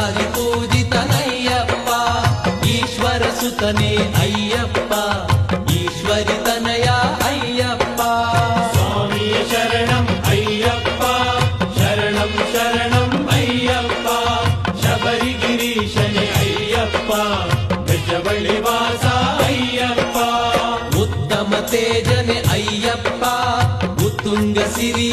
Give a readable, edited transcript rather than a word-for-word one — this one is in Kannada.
ಶಿವನಾಗಿ ಪೂಜಿತನಯ್ಯಪ್ಪ. ಈಶ್ವರ ಸುತನೇ ಅಯ್ಯಪ್ಪ, ಈಶ್ವರಿ ತನಯ ಅಯ್ಯಪ್ಪ. ಸ್ವಾಮಿಯ ಶರಣಂ ಅಯ್ಯಪ್ಪ, ಶರಣಂ ಶರಣಂ ಅಯ್ಯಪ್ಪ. ಶಬರಿಗಿರೀಶನೇ ಅಯ್ಯಪ್ಪ, ಗಜಬಳಿ ವಾಸ ಅಯ್ಯಪ್ಪ. ಉತ್ತಮ ತೇಜನೆ ಅಯ್ಯಪ್ಪ, ಉತ್ತುಂಗ ಸಿರಿ